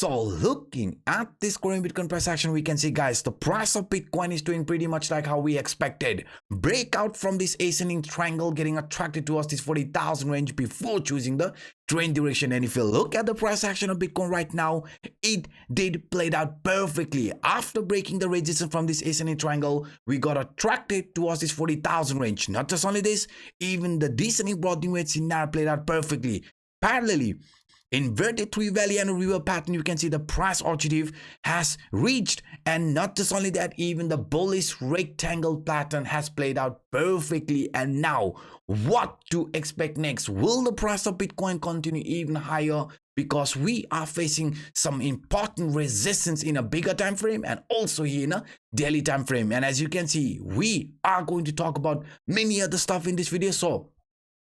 So looking at this current Bitcoin price action, we can see, guys, the price of Bitcoin is doing pretty much like how we expected. Breakout from this ascending triangle, getting attracted towards this 40,000 range before choosing the trend duration. And if you look at the price action of Bitcoin right now, it did play out perfectly. After breaking the resistance from this ascending triangle, we got attracted towards this 40,000 range. Not just only this, even the descending broadening wedge scenario played out perfectly. Parallelly, inverted three valley and a river pattern, you can see the price objective has reached. And not just only that, even the bullish rectangle pattern has played out perfectly. And now what to expect next? Will the price of Bitcoin continue even higher? Because we are facing some important resistance in a bigger time frame and also here in a daily time frame. And as you can see, we are going to talk about many other stuff in this video. So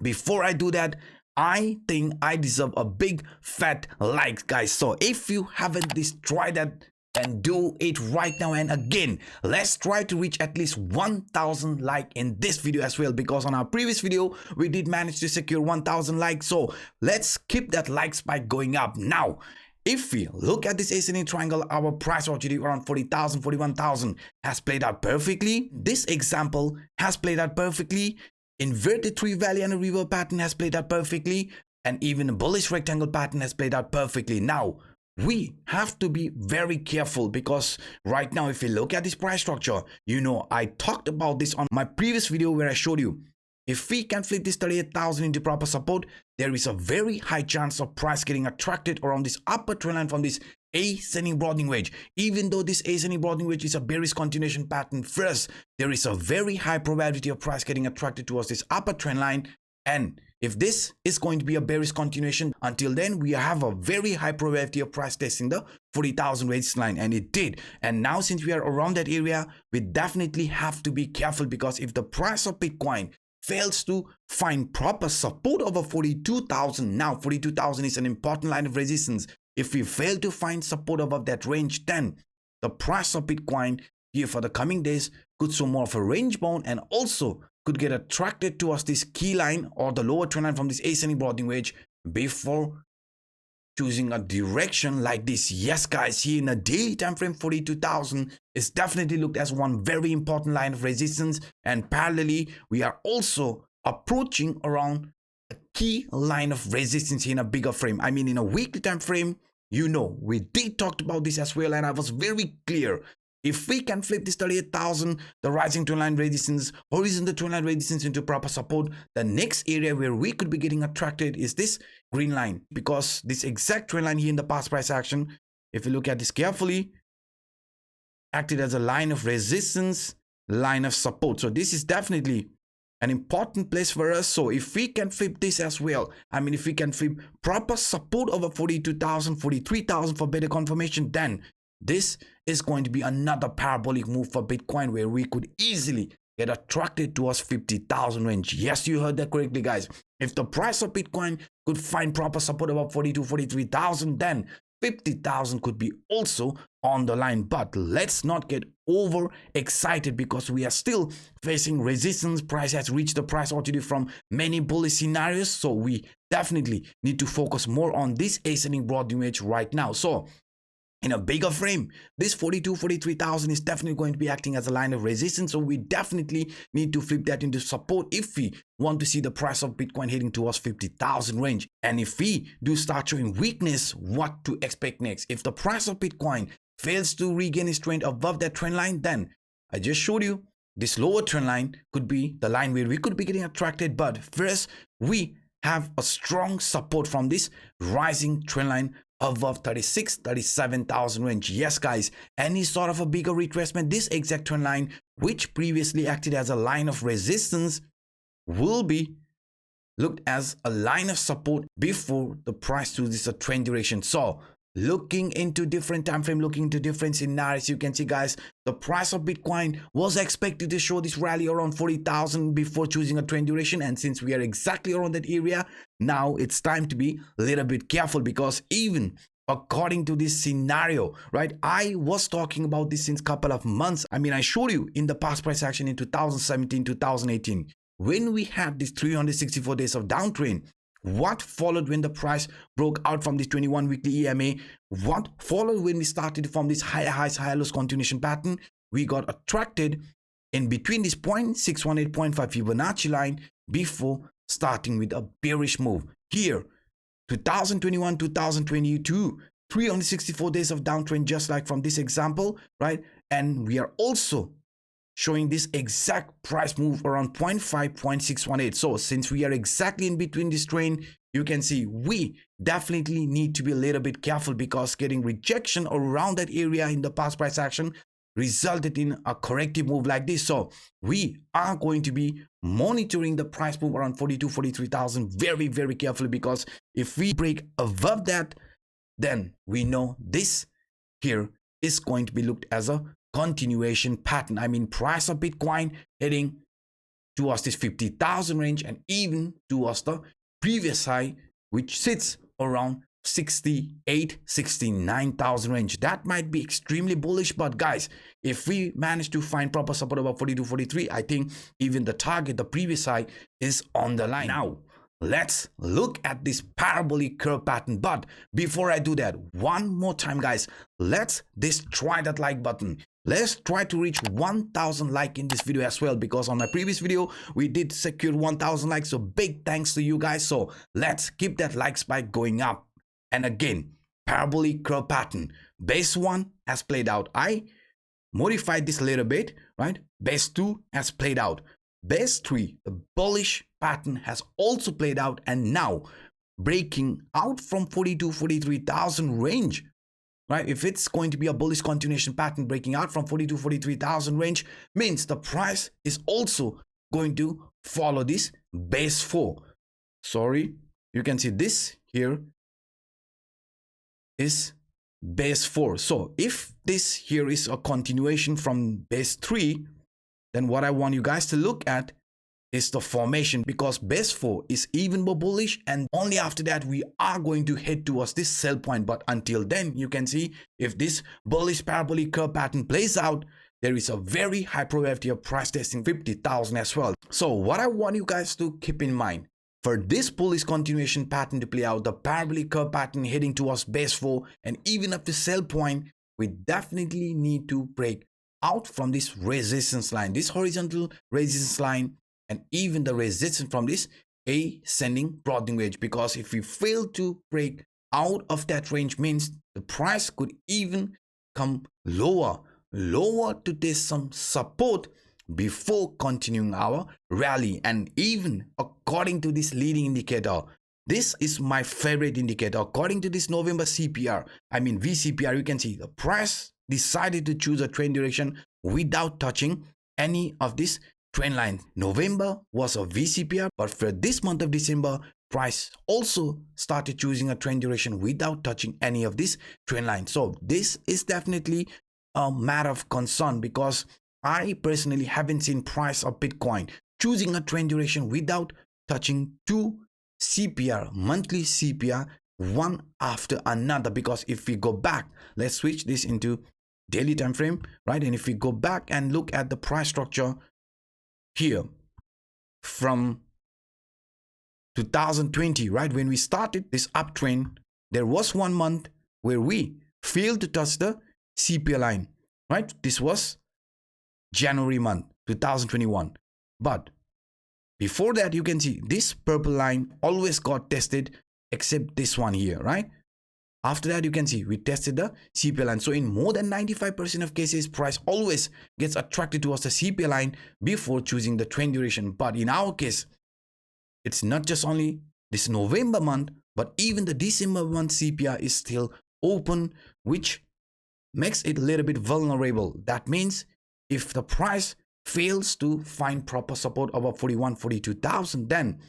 before I do that, I think I deserve a big fat like, guys. So if you haven't destroyed that, then do it right now. And again, let's try to reach at least 1,000 like in this video as well, because on our previous video we did manage to secure 1,000 likes. So let's keep that like spike going up. Now if we look at this ascending triangle, our price objective around 40,000, 41,000 has played out perfectly. This example has played out perfectly. Inverted three valley and a river pattern has played out perfectly, and even a bullish rectangle pattern has played out perfectly. Now we have to be very careful, because right now if you look at this price structure, you know, I talked about this on my previous video where I showed you, if we can flip this 38,000 into proper support, there is a very high chance of price getting attracted around this upper trend line from this ascending broadening wedge. Even though this ascending broadening wedge is a bearish continuation pattern, first there is a very high probability of price getting attracted towards this upper trend line. And if this is going to be a bearish continuation, until then we have a very high probability of price testing the 40,000 wedge line, and it did. And now since we are around that area, we definitely have to be careful, because if the price of Bitcoin fails to find proper support over 42,000, now 42,000 is an important line of resistance. If we fail to find support above that range, then the price of Bitcoin here for the coming days could show more of a range bound, and also could get attracted towards this key line or the lower trend line from this ascending broadening wedge before choosing a direction like this. Yes, guys, here in a daily time frame, 42,000 is definitely looked as one very important line of resistance, and parallelly we are also approaching around a key line of resistance in a bigger frame. I mean, in a weekly time frame, you know, we did talk about this as well, and I was very clear. If we can flip this 38,000, the rising trend line resistance, horizontal trend line resistance into proper support, the next area where we could be getting attracted is this green line, because this exact trend line here in the past price action, if you look at this carefully, acted as a line of resistance, line of support. So this is definitely an important place for us. So if we can flip this as well, I mean, if we can flip proper support over 42,000, 43,000 for better confirmation, then this is going to be another parabolic move for Bitcoin, where we could easily get attracted towards 50,000 range. Yes, you heard that correctly, guys. If the price of Bitcoin could find proper support above 42, 43,000, then 50,000 could be also on the line. But let's not get over excited, because we are still facing resistance. Price has reached the price objective from many bullish scenarios. So we definitely need to focus more on this ascending broadening wedge right now. So in a bigger frame, this 42, 43,000 is definitely going to be acting as a line of resistance. So we definitely need to flip that into support if we want to see the price of Bitcoin heading towards 50,000 range. And if we do start showing weakness, what to expect next? If the price of Bitcoin fails to regain its trend above that trend line, then I just showed you this lower trend line could be the line where we could be getting attracted. But first, we have a strong support from this rising trend line above 36, 37,000 range. Yes, guys, any sort of a bigger retracement, this exact trend line, which previously acted as a line of resistance, will be looked as a line of support before the price chooses a trend direction. So looking into different time frame, looking into different scenarios, you can see, guys, the price of Bitcoin was expected to show this rally around 40,000 before choosing a trend duration. And since we are exactly around that area, now it's time to be a little bit careful, because even according to this scenario, right, I was talking about this since a couple of months. I mean, I showed you in the past price action in 2017, 2018, when we had this 364 days of downtrend, what followed when the price broke out from this 21 weekly EMA, what followed when we started from this higher highs, higher lows continuation pattern. We got attracted in between this 0.618.5 Fibonacci line before starting with a bearish move. Here, 2021, 2022, 364 days of downtrend, just like from this example, right? And we are also showing this exact price move around 0.5, 0.618. So since we are exactly in between this trend, you can see we definitely need to be a little bit careful, because getting rejection around that area in the past price action resulted in a corrective move like this. So we are going to be monitoring the price move around 42, 43,000 very, very carefully, because if we break above that, then we know this here is going to be looked as a continuation pattern. I mean, price of Bitcoin heading towards this 50,000 range and even towards the previous high, which sits around 68, 69,000 range. That might be extremely bullish, but guys, if we manage to find proper support above 42, 43, I think even the target, the previous high, is on the line. Now, let's look at this parabolic curve pattern. But before I do that, one more time, guys, let's destroy that like button. Let's try to reach 1,000 likes in this video as well, because on my previous video, we did secure 1,000 likes. So big thanks to you guys. So let's keep that like spike going up. And again, parabolic curve pattern. Base 1 has played out. I modified this a little bit, right? Base 2 has played out. Base 3, the bullish pattern, has also played out, and now breaking out from 42, 43,000 range, right? If it's going to be a bullish continuation pattern, breaking out from 42, 43,000 range means the price is also going to follow this base 4. Sorry, you can see this here is base 4. So if this here is a continuation from base 3, then what I want you guys to look at is the formation, because base 4 is even more bullish, and only after that we are going to head towards this sell point. But until then, you can see if this bullish parabolic curve pattern plays out, there is a very high probability of price testing 50,000 as well. So what I want you guys to keep in mind, for this bullish continuation pattern to play out, the parabolic curve pattern heading towards base 4 and even up to sell point, we definitely need to break out from this resistance line, this horizontal resistance line, and even the resistance from this ascending broadening wedge. Because if we fail to break out of that range, means the price could even come lower to test some support before continuing our rally. And even according to this leading indicator, this is my favorite indicator. According to this November CPR, I mean VCPR, you can see the price decided to choose a trend direction without touching any of this trend line. November was a VCPR, but for this month of December, price also started choosing a trend direction without touching any of this trend line. So this is definitely a matter of concern, because I personally haven't seen price of Bitcoin choosing a trend direction without touching two CPR, monthly CPR, one after another. Because if we go back, let's switch this into daily time frame, right? And if we go back and look at the price structure here from 2020, right, when we started this uptrend, there was 1 month where we failed to touch the CPR line, right? This was January month 2021. But before that, you can see this purple line always got tested except this one here, right? After that, you can see we tested the CPR line. So in more than 95% of cases, price always gets attracted towards the CPR line before choosing the trend duration. But in our case, it's not just only this November month, but even the December month CPR is still open, which makes it a little bit vulnerable. That means if the price fails to find proper support above 41, 42,000, then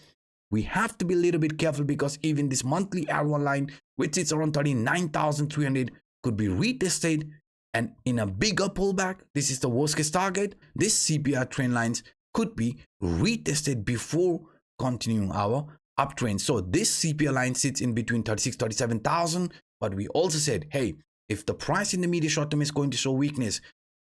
we have to be a little bit careful, because even this monthly R1 line, which is around 39,300, could be retested, and in a bigger pullback, this is the worst case target, this CPR trend lines could be retested before continuing our uptrend. So this CPR line sits in between 36, 37,000, but we also said, hey, if the price in the medium short term is going to show weakness,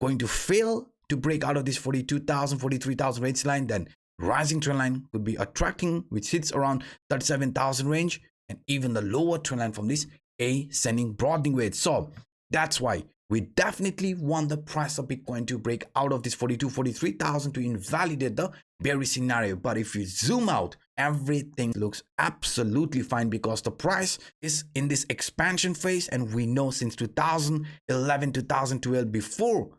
going to fail to break out of this 42,000, 43,000 range line, then rising trend line could be attracting, which sits around 37,000 range, and even the lower trend line from this ascending broadening wedge. So that's why we definitely want the price of Bitcoin to break out of this 43,000 to invalidate the bearish scenario. But if you zoom out, everything looks absolutely fine because the price is in this expansion phase, and we know since 2011, 2012, before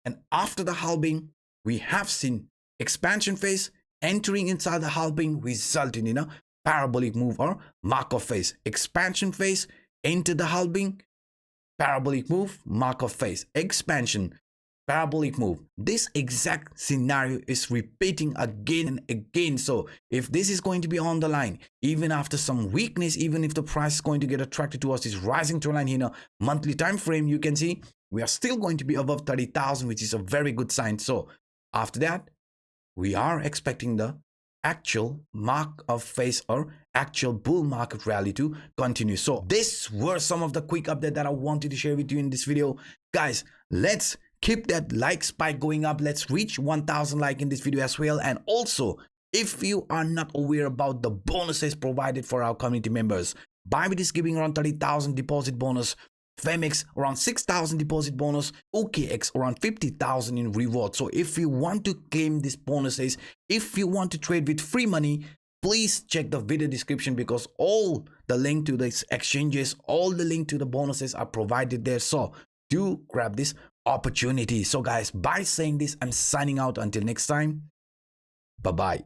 and after the halving, we have seen expansion phase entering inside the halving, resulting in a parabolic move or Markov phase. Expansion phase into the halving, parabolic move, Markov phase, expansion, parabolic move. This exact scenario is repeating again and again. So if this is going to be on the line, even after some weakness, even if the price is going to get attracted towards this rising trend line here in a monthly time frame, you can see we are still going to be above 30,000, which is a very good sign. So after that, we are expecting the actual Markov phase or actual bull market rally to continue. So these were some of the quick update that I wanted to share with you in this video. Guys, let's keep that like spike going up. Let's reach 1,000 like in this video as well. And also, if you are not aware about the bonuses provided for our community members, Bybit is giving around 30,000 deposit bonus, Phemex around 6,000 deposit bonus, OKX around 50,000 in reward. So if you want to claim these bonuses, if you want to trade with free money, please check the video description because all the link to these exchanges, all the link to the bonuses are provided there. So do grab this opportunity. So guys, by saying this, I'm signing out until next time. Bye-bye.